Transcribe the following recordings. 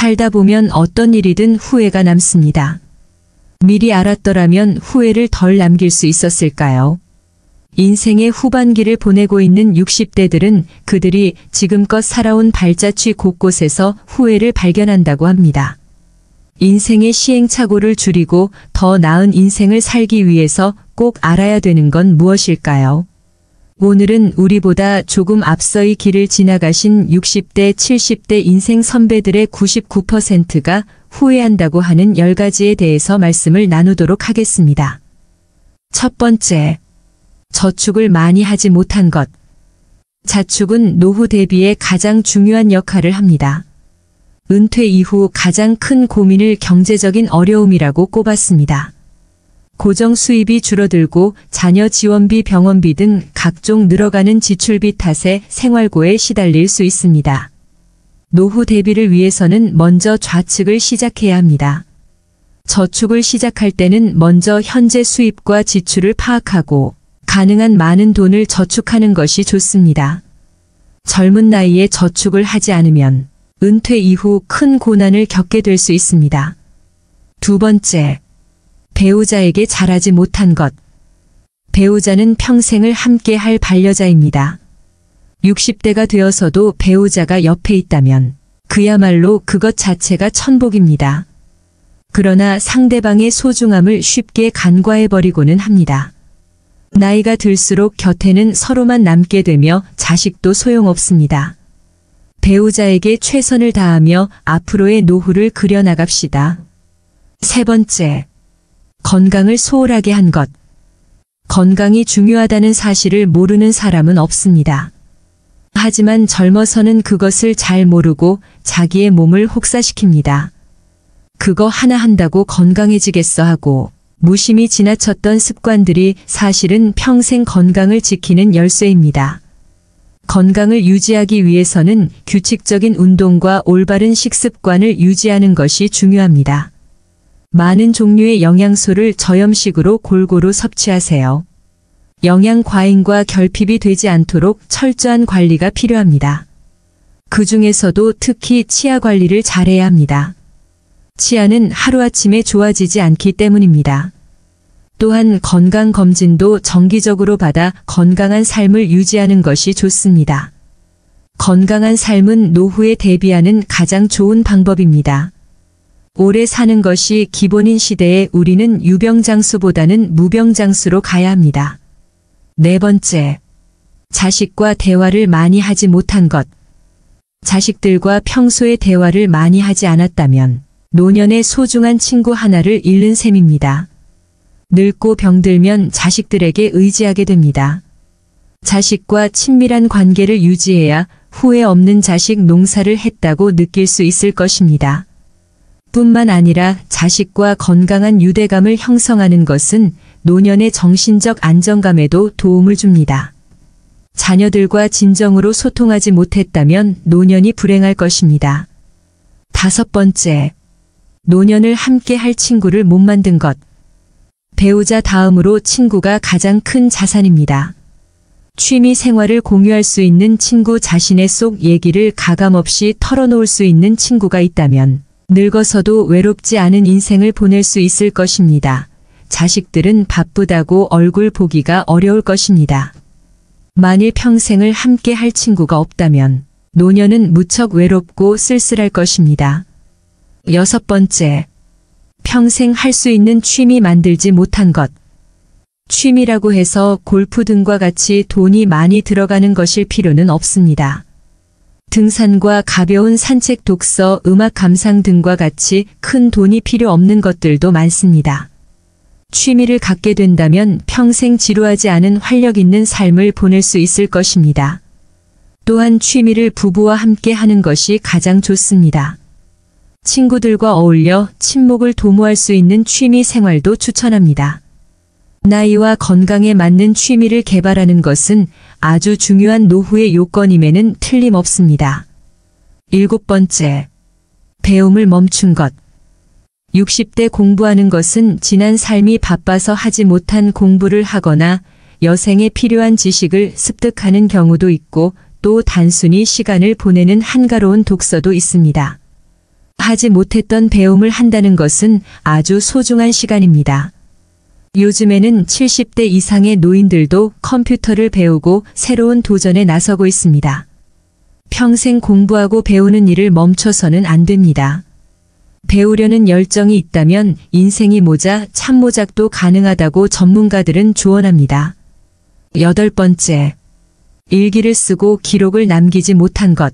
살다 보면 어떤 일이든 후회가 남습니다. 미리 알았더라면 후회를 덜 남길 수 있었을까요? 인생의 후반기를 보내고 있는 60대들은 그들이 지금껏 살아온 발자취 곳곳에서 후회를 발견한다고 합니다. 인생의 시행착오를 줄이고 더 나은 인생을 살기 위해서 꼭 알아야 되는 건 무엇일까요? 오늘은 우리보다 조금 앞서 이 길을 지나가신 60대, 70대 인생 선배들의 99%가 후회한다고 하는 10가지에 대해서 말씀을 나누도록 하겠습니다. 첫 번째, 저축을 많이 하지 못한 것. 자축은 노후 대비에 가장 중요한 역할을 합니다. 은퇴 이후 가장 큰 고민을 경제적인 어려움이라고 꼽았습니다. 고정 수입이 줄어들고 자녀 지원비, 병원비 등 각종 늘어가는 지출비 탓에 생활고에 시달릴 수 있습니다. 노후 대비를 위해서는 먼저 좌측을 시작해야 합니다. 저축을 시작할 때는 먼저 현재 수입과 지출을 파악하고 가능한 많은 돈을 저축하는 것이 좋습니다. 젊은 나이에 저축을 하지 않으면 은퇴 이후 큰 고난을 겪게 될 수 있습니다. 두 번째, 배우자에게 잘하지 못한 것. 배우자는 평생을 함께 할 반려자입니다. 60대가 되어서도 배우자가 옆에 있다면 그야말로 그것 자체가 천복입니다. 그러나 상대방의 소중함을 쉽게 간과해버리고는 합니다. 나이가 들수록 곁에는 서로만 남게 되며 자식도 소용없습니다. 배우자에게 최선을 다하며 앞으로의 노후를 그려나갑시다. 세 번째, 건강을 소홀하게 한 것. 건강이 중요하다는 사실을 모르는 사람은 없습니다. 하지만 젊어서는 그것을 잘 모르고 자기의 몸을 혹사시킵니다. 그거 하나 한다고 건강해지겠어 하고 무심히 지나쳤던 습관들이 사실은 평생 건강을 지키는 열쇠입니다. 건강을 유지하기 위해서는 규칙적인 운동과 올바른 식습관을 유지하는 것이 중요합니다. 많은 종류의 영양소를 저염식으로 골고루 섭취하세요. 영양 과잉과 결핍이 되지 않도록 철저한 관리가 필요합니다. 그 중에서도 특히 치아 관리를 잘해야 합니다. 치아는 하루아침에 좋아지지 않기 때문입니다. 또한 건강검진도 정기적으로 받아 건강한 삶을 유지하는 것이 좋습니다. 건강한 삶은 노후에 대비하는 가장 좋은 방법입니다. 오래 사는 것이 기본인 시대에 우리는 유병장수보다는 무병장수로 가야 합니다. 네 번째, 자식과 대화를 많이 하지 못한 것. 자식들과 평소에 대화를 많이 하지 않았다면 노년의 소중한 친구 하나를 잃는 셈입니다. 늙고 병들면 자식들에게 의지하게 됩니다. 자식과 친밀한 관계를 유지해야 후회 없는 자식 농사를 했다고 느낄 수 있을 것입니다. 뿐만 아니라 자식과 건강한 유대감을 형성하는 것은 노년의 정신적 안정감에도 도움을 줍니다. 자녀들과 진정으로 소통하지 못했다면 노년이 불행할 것입니다. 다섯 번째, 노년을 함께 할 친구를 못 만든 것. 배우자 다음으로 친구가 가장 큰 자산입니다. 취미 생활을 공유할 수 있는 친구, 자신의 속 얘기를 가감없이 털어놓을 수 있는 친구가 있다면 늙어서도 외롭지 않은 인생을 보낼 수 있을 것입니다. 자식들은 바쁘다고 얼굴 보기가 어려울 것입니다. 만일 평생을 함께 할 친구가 없다면 노년은 무척 외롭고 쓸쓸할 것입니다. 여섯 번째, 평생 할 수 있는 취미 만들지 못한 것. 취미라고 해서 골프 등과 같이 돈이 많이 들어가는 것일 필요는 없습니다. 등산과 가벼운 산책, 독서, 음악 감상 등과 같이 큰 돈이 필요 없는 것들도 많습니다. 취미를 갖게 된다면 평생 지루하지 않은 활력 있는 삶을 보낼 수 있을 것입니다. 또한 취미를 부부와 함께 하는 것이 가장 좋습니다. 친구들과 어울려 친목을 도모할 수 있는 취미 생활도 추천합니다. 나이와 건강에 맞는 취미를 개발하는 것은 아주 중요한 노후의 요건임에는 틀림없습니다. 일곱 번째, 배움을 멈춘 것. 60대 공부하는 것은 지난 삶이 바빠서 하지 못한 공부를 하거나 여생에 필요한 지식을 습득하는 경우도 있고 또 단순히 시간을 보내는 한가로운 독서도 있습니다. 하지 못했던 배움을 한다는 것은 아주 소중한 시간입니다. 요즘에는 70대 이상의 노인들도 컴퓨터를 배우고 새로운 도전에 나서고 있습니다. 평생 공부하고 배우는 일을 멈춰서는 안 됩니다. 배우려는 열정이 있다면 인생이 모자, 참모작도 가능하다고 전문가들은 조언합니다. 8번째. 일기를 쓰고 기록을 남기지 못한 것.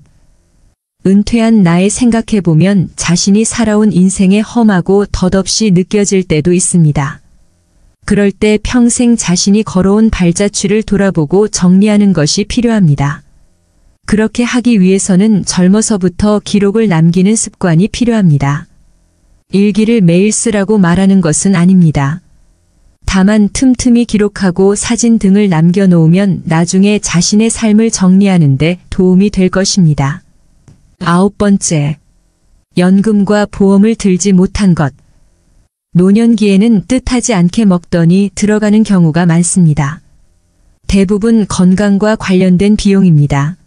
은퇴한 나에 생각해보면 자신이 살아온 인생에 험하고 덧없이 느껴질 때도 있습니다. 그럴 때 평생 자신이 걸어온 발자취를 돌아보고 정리하는 것이 필요합니다. 그렇게 하기 위해서는 젊어서부터 기록을 남기는 습관이 필요합니다. 일기를 매일 쓰라고 말하는 것은 아닙니다. 다만 틈틈이 기록하고 사진 등을 남겨놓으면 나중에 자신의 삶을 정리하는 데 도움이 될 것입니다. 9번째. 연금과 보험을 들지 못한 것. 노년기에는 뜻하지 않게 먹더니 들어가는 경우가 많습니다. 대부분 건강과 관련된 비용입니다.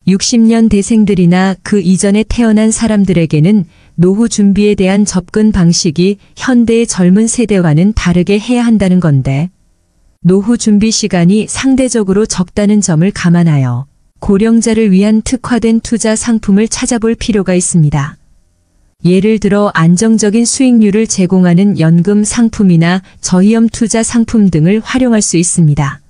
60년대생들이나 그 이전에 태어난 사람들에게는 노후 준비에 대한 접근 방식이 현대의 젊은 세대와는 다르게 해야 한다는 건데, 노후 준비 시간이 상대적으로 적다는 점을 감안하여 고령자를 위한 특화된 투자 상품을 찾아볼 필요가 있습니다. 예를 들어 안정적인 수익률을 제공하는 연금 상품이나 저위험 투자 상품 등을 활용할 수 있습니다.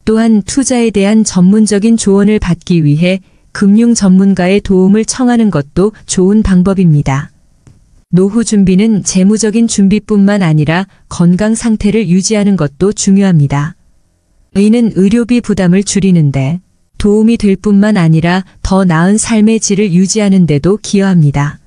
또한 투자에 대한 전문적인 조언을 받기 위해 금융 전문가의 도움을 청하는 것도 좋은 방법입니다. 노후 준비는 재무적인 준비뿐만 아니라 건강 상태를 유지하는 것도 중요합니다. 이는 의료비 부담을 줄이는데 도움이 될 뿐만 아니라 더 나은 삶의 질을 유지하는 데도 기여합니다.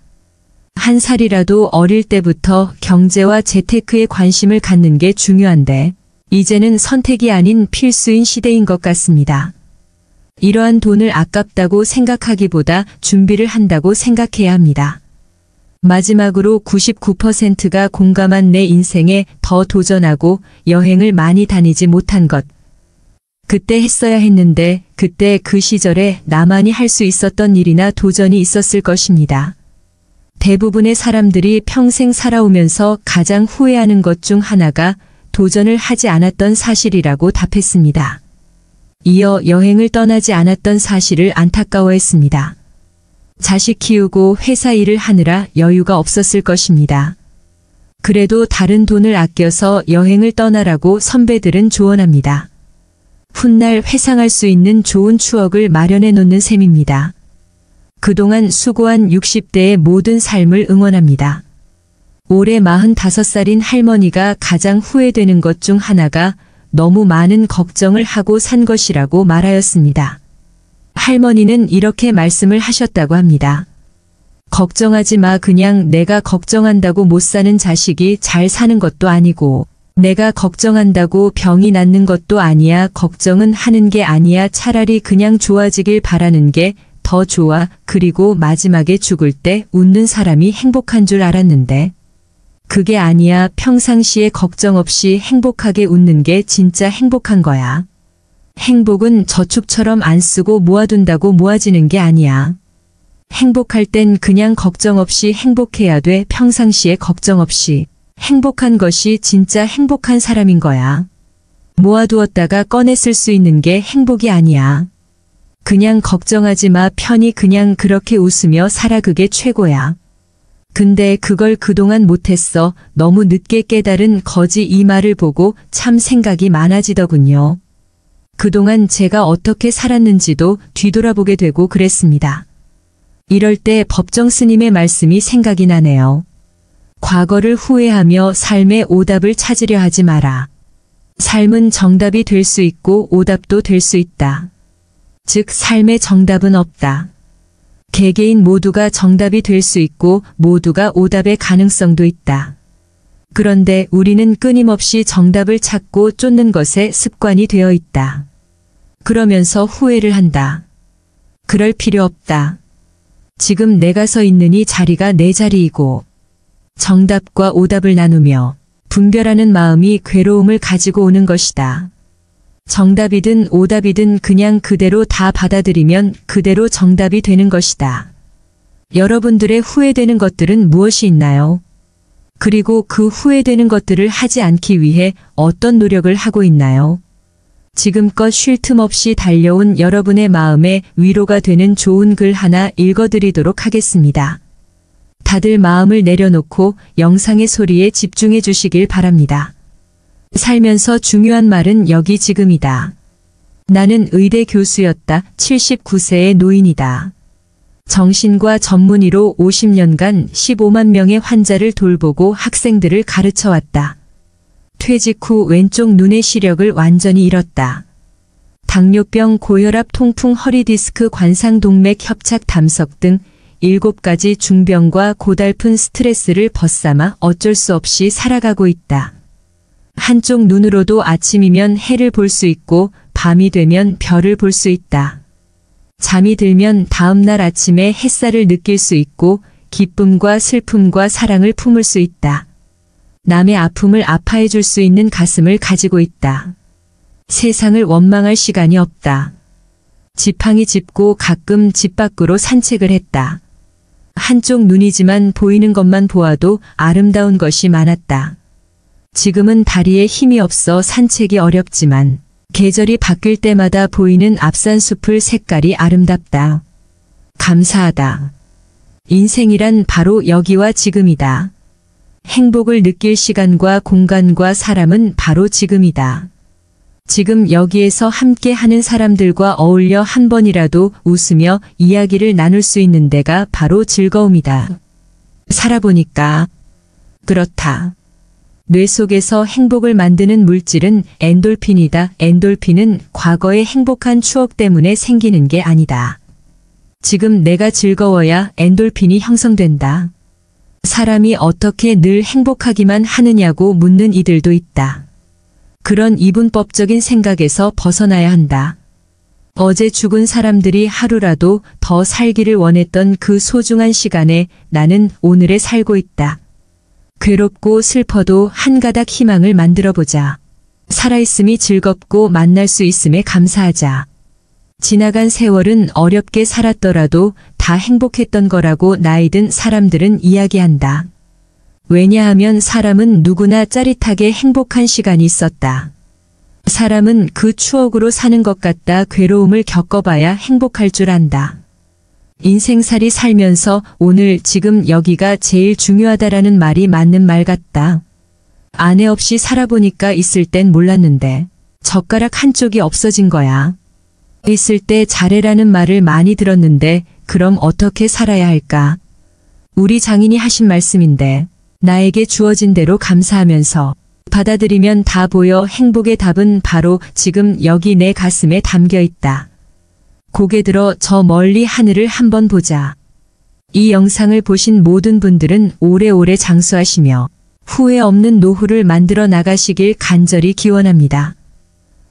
한 살이라도 어릴 때부터 경제와 재테크에 관심을 갖는 게 중요한데, 이제는 선택이 아닌 필수인 시대인 것 같습니다. 이러한 돈을 아깝다고 생각하기보다 준비를 한다고 생각해야 합니다. 마지막으로 99%가 공감한 내 인생에 더 도전하고 여행을 많이 다니지 못한 것. 그때 했어야 했는데 그때 그 시절에 나만이 할 수 있었던 일이나 도전이 있었을 것입니다. 대부분의 사람들이 평생 살아오면서 가장 후회하는 것 중 하나가 도전을 하지 않았던 사실이라고 답했습니다. 이어 여행을 떠나지 않았던 사실을 안타까워했습니다. 자식 키우고 회사 일을 하느라 여유가 없었을 것입니다. 그래도 다른 돈을 아껴서 여행을 떠나라고 선배들은 조언합니다. 훗날 회상할 수 있는 좋은 추억을 마련해 놓는 셈입니다. 그동안 수고한 60대의 모든 삶을 응원합니다. 올해 45살인 할머니가 가장 후회되는 것 중 하나가 너무 많은 걱정을 하고 산 것이라고 말하였습니다. 할머니는 이렇게 말씀을 하셨다고 합니다. 걱정하지 마. 그냥 내가 걱정한다고 못 사는 자식이 잘 사는 것도 아니고 내가 걱정한다고 병이 낫는 것도 아니야. 걱정은 하는 게 아니야. 차라리 그냥 좋아지길 바라는 게 더 좋아. 그리고 마지막에 죽을 때 웃는 사람이 행복한 줄 알았는데 그게 아니야. 평상시에 걱정 없이 행복하게 웃는 게 진짜 행복한 거야. 행복은 저축처럼 안 쓰고 모아둔다고 모아지는 게 아니야. 행복할 땐 그냥 걱정 없이 행복해야 돼. 평상시에 걱정 없이 행복한 것이 진짜 행복한 사람인 거야. 모아두었다가 꺼내 쓸 수 있는 게 행복이 아니야. 그냥 걱정하지 마. 편히 그냥 그렇게 웃으며 살아. 그게 최고야. 근데 그걸 그동안 못했어. 너무 늦게 깨달은 거지. 이 말을 보고 참 생각이 많아지더군요. 그동안 제가 어떻게 살았는지도 뒤돌아보게 되고 그랬습니다. 이럴 때 법정 스님의 말씀이 생각이 나네요. 과거를 후회하며 삶의 오답을 찾으려 하지 마라. 삶은 정답이 될 수 있고 오답도 될 수 있다. 즉 삶의 정답은 없다. 개개인 모두가 정답이 될 수 있고 모두가 오답의 가능성도 있다. 그런데 우리는 끊임없이 정답을 찾고 쫓는 것에 습관이 되어 있다. 그러면서 후회를 한다. 그럴 필요 없다. 지금 내가 서 있는 이 자리가 내 자리이고 정답과 오답을 나누며 분별하는 마음이 괴로움을 가지고 오는 것이다. 정답이든 오답이든 그냥 그대로 다 받아들이면 그대로 정답이 되는 것이다. 여러분들의 후회되는 것들은 무엇이 있나요? 그리고 그 후회되는 것들을 하지 않기 위해 어떤 노력을 하고 있나요? 지금껏 쉴 틈 없이 달려온 여러분의 마음에 위로가 되는 좋은 글 하나 읽어드리도록 하겠습니다. 다들 마음을 내려놓고 영상의 소리에 집중해 주시길 바랍니다. 살면서 중요한 말은 여기 지금이다. 나는 의대 교수였다. 79세의 노인이다. 정신과 전문의로 50년간 15만 명의 환자를 돌보고 학생들을 가르쳐왔다. 퇴직 후 왼쪽 눈의 시력을 완전히 잃었다. 당뇨병, 고혈압, 통풍, 허리디스크, 관상동맥, 협착, 담석 등 7가지 중병과 고달픈 스트레스를 벗삼아 어쩔 수 없이 살아가고 있다. 한쪽 눈으로도 아침이면 해를 볼 수 있고 밤이 되면 별을 볼 수 있다. 잠이 들면 다음날 아침에 햇살을 느낄 수 있고 기쁨과 슬픔과 사랑을 품을 수 있다. 남의 아픔을 아파해 줄 수 있는 가슴을 가지고 있다. 세상을 원망할 시간이 없다. 지팡이 짚고 가끔 집 밖으로 산책을 했다. 한쪽 눈이지만 보이는 것만 보아도 아름다운 것이 많았다. 지금은 다리에 힘이 없어 산책이 어렵지만 계절이 바뀔 때마다 보이는 앞산숲을 색깔이 아름답다. 감사하다. 인생이란 바로 여기와 지금이다. 행복을 느낄 시간과 공간과 사람은 바로 지금이다. 지금 여기에서 함께 하는 사람들과 어울려 한 번이라도 웃으며 이야기를 나눌 수 있는 데가 바로 즐거움이다. 살아보니까 그렇다. 뇌 속에서 행복을 만드는 물질은 엔돌핀이다. 엔돌핀은 과거의 행복한 추억 때문에 생기는 게 아니다. 지금 내가 즐거워야 엔돌핀이 형성된다. 사람이 어떻게 늘 행복하기만 하느냐고 묻는 이들도 있다. 그런 이분법적인 생각에서 벗어나야 한다. 어제 죽은 사람들이 하루라도 더 살기를 원했던 그 소중한 시간에 나는 오늘에 살고 있다. 괴롭고 슬퍼도 한 가닥 희망을 만들어보자. 살아있음이 즐겁고 만날 수 있음에 감사하자. 지나간 세월은 어렵게 살았더라도 다 행복했던 거라고 나이 든 사람들은 이야기한다. 왜냐하면 사람은 누구나 짜릿하게 행복한 시간이 있었다. 사람은 그 추억으로 사는 것 같다. 괴로움을 겪어봐야 행복할 줄 안다. 인생살이 살면서 오늘 지금 여기가 제일 중요하다라는 말이 맞는 말 같다. 아내 없이 살아보니까 있을 땐 몰랐는데 젓가락 한쪽이 없어진 거야. 있을 때 잘해라는 말을 많이 들었는데 그럼 어떻게 살아야 할까? 우리 장인이 하신 말씀인데 나에게 주어진 대로 감사하면서 받아들이면 다 보여. 행복의 답은 바로 지금 여기 내 가슴에 담겨 있다. 고개 들어 저 멀리 하늘을 한번 보자. 이 영상을 보신 모든 분들은 오래오래 장수하시며 후회 없는 노후를 만들어 나가시길 간절히 기원합니다.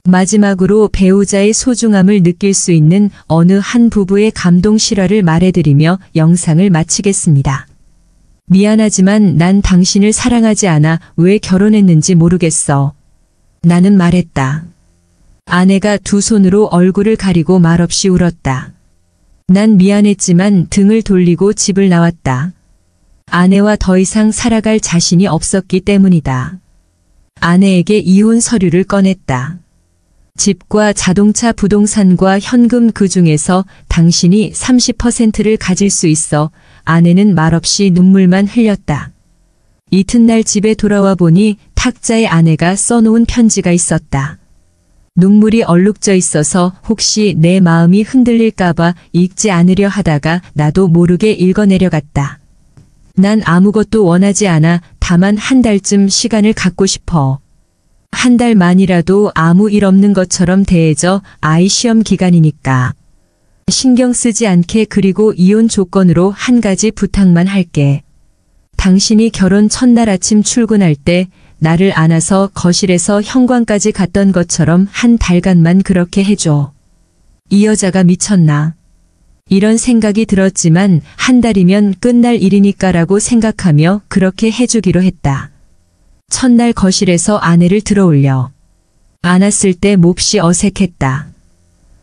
마지막으로 배우자의 소중함을 느낄 수 있는 어느 한 부부의 감동 실화를 말해드리며 영상을 마치겠습니다. 미안하지만 난 당신을 사랑하지 않아. 왜 결혼했는지 모르겠어. 나는 말했다. 아내가 두 손으로 얼굴을 가리고 말없이 울었다. 난 미안했지만 등을 돌리고 집을 나왔다. 아내와 더 이상 살아갈 자신이 없었기 때문이다. 아내에게 이혼 서류를 꺼냈다. 집과 자동차, 부동산과 현금 그 중에서 당신이 30%를 가질 수 있어. 아내는 말없이 눈물만 흘렸다. 이튿날 집에 돌아와 보니 탁자에 아내가 써놓은 편지가 있었다. 눈물이 얼룩져 있어서 혹시 내 마음이 흔들릴까봐 읽지 않으려 하다가 나도 모르게 읽어내려갔다. 난 아무것도 원하지 않아. 다만 한 달쯤 시간을 갖고 싶어. 한 달만이라도 아무 일 없는 것처럼 대해줘. 아이 시험 기간이니까. 신경 쓰지 않게. 그리고 이혼 조건으로 한 가지 부탁만 할게. 당신이 결혼 첫날 아침 출근할 때 나를 안아서 거실에서 현관까지 갔던 것처럼 한 달간만 그렇게 해줘. 이 여자가 미쳤나? 이런 생각이 들었지만 한 달이면 끝날 일이니까라고 생각하며 그렇게 해주기로 했다. 첫날 거실에서 아내를 들어올려 안았을 때 몹시 어색했다.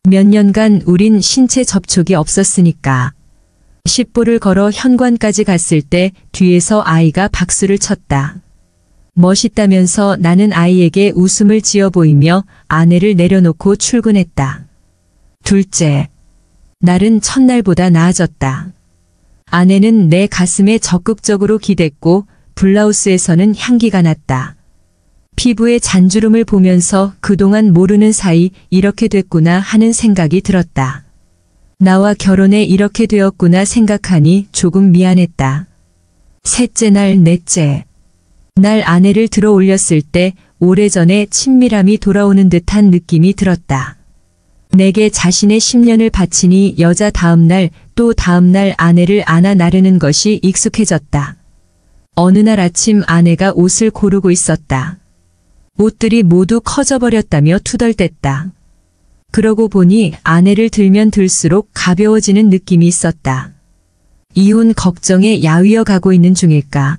몇 년간 우린 신체 접촉이 없었으니까. 10보를 걸어 현관까지 갔을 때 뒤에서 아이가 박수를 쳤다. 멋있다면서 나는 아이에게 웃음을 지어 보이며 아내를 내려놓고 출근했다. 둘째, 날은 첫날보다 나아졌다. 아내는 내 가슴에 적극적으로 기댔고 블라우스에서는 향기가 났다. 피부의 잔주름을 보면서 그동안 모르는 사이 이렇게 됐구나 하는 생각이 들었다. 나와 결혼해 이렇게 되었구나 생각하니 조금 미안했다. 셋째 날, 넷째 날 아내를 들어 올렸을 때 오래전에 친밀함이 돌아오는 듯한 느낌이 들었다. 내게 자신의 10년을 바치니 여자 다음날 또 다음날 아내를 안아 나르는 것이 익숙해졌다. 어느 날 아침 아내가 옷을 고르고 있었다. 옷들이 모두 커져버렸다며 투덜댔다. 그러고 보니 아내를 들면 들수록 가벼워지는 느낌이 있었다. 이혼 걱정에 야위어 가고 있는 중일까?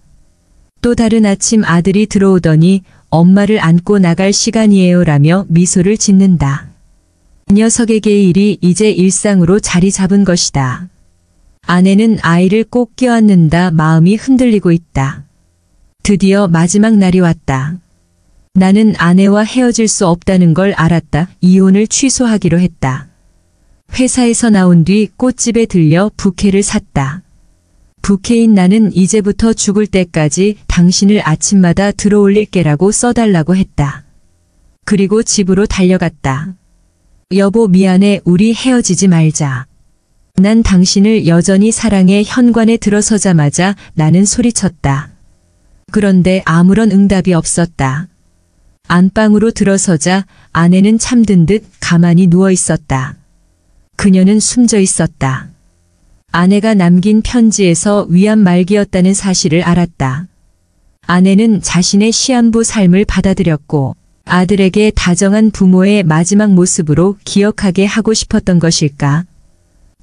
또 다른 아침 아들이 들어오더니 엄마를 안고 나갈 시간이에요라며 미소를 짓는다. 녀석에게의 일이 이제 일상으로 자리 잡은 것이다. 아내는 아이를 꼭 껴안는다 마음이 흔들리고 있다. 드디어 마지막 날이 왔다. 나는 아내와 헤어질 수 없다는 걸 알았다. 이혼을 취소하기로 했다. 회사에서 나온 뒤 꽃집에 들려 부케를 샀다. 부케인 나는 이제부터 죽을 때까지 당신을 아침마다 들어올릴게라고 써달라고 했다. 그리고 집으로 달려갔다. 여보 미안해 우리 헤어지지 말자. 난 당신을 여전히 사랑해 현관에 들어서자마자 나는 소리쳤다. 그런데 아무런 응답이 없었다. 안방으로 들어서자 아내는 잠든 듯 가만히 누워 있었다. 그녀는 숨져 있었다. 아내가 남긴 편지에서 위안 말기였다는 사실을 알았다. 아내는 자신의 시한부 삶을 받아들였고 아들에게 다정한 부모의 마지막 모습으로 기억하게 하고 싶었던 것일까?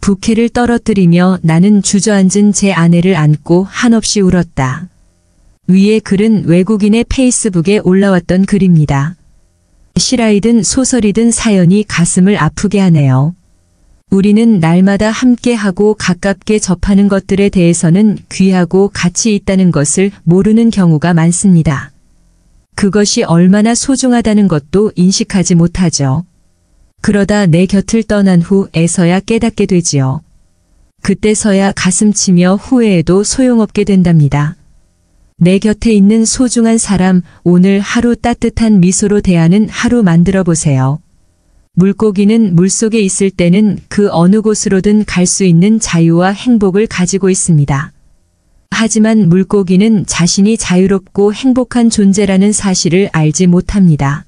부케를 떨어뜨리며 나는 주저앉은 제 아내를 안고 한없이 울었다. 위의 글은 외국인의 페이스북에 올라왔던 글입니다. 실화이든 소설이든 사연이 가슴을 아프게 하네요. 우리는 날마다 함께하고 가깝게 접하는 것들에 대해서는 귀하고 가치 있다는 것을 모르는 경우가 많습니다. 그것이 얼마나 소중하다는 것도 인식하지 못하죠. 그러다 내 곁을 떠난 후에서야 깨닫게 되지요. 그때서야 가슴치며 후회해도 소용없게 된답니다. 내 곁에 있는 소중한 사람, 오늘 하루 따뜻한 미소로 대하는 하루 만들어 보세요. 물고기는 물속에 있을 때는 그 어느 곳으로든 갈 수 있는 자유와 행복을 가지고 있습니다. 하지만 물고기는 자신이 자유롭고 행복한 존재라는 사실을 알지 못합니다.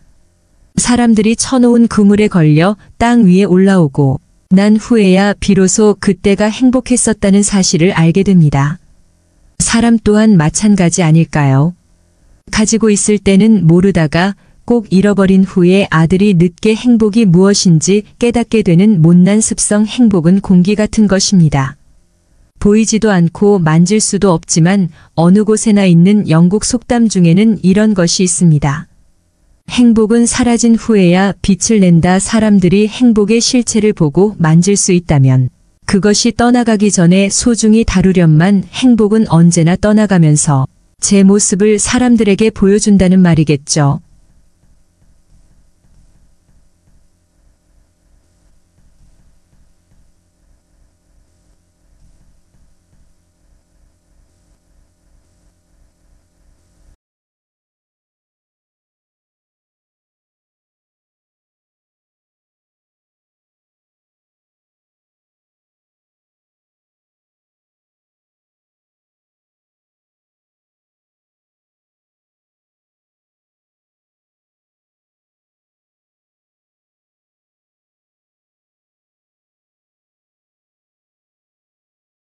사람들이 쳐놓은 그물에 걸려 땅 위에 올라오고 난 후에야 비로소 그때가 행복했었다는 사실을 알게 됩니다. 사람 또한 마찬가지 아닐까요? 가지고 있을 때는 모르다가 꼭 잃어버린 후에 아들이 늦게 행복이 무엇인지 깨닫게 되는 못난 습성. 행복은 공기 같은 것입니다. 보이지도 않고 만질 수도 없지만 어느 곳에나 있는 영국 속담 중에는 이런 것이 있습니다. 행복은 사라진 후에야 빛을 낸다. 사람들이 행복의 실체를 보고 만질 수 있다면 그것이 떠나가기 전에 소중히 다루련만 행복은 언제나 떠나가면서 제 모습을 사람들에게 보여준다는 말이겠죠.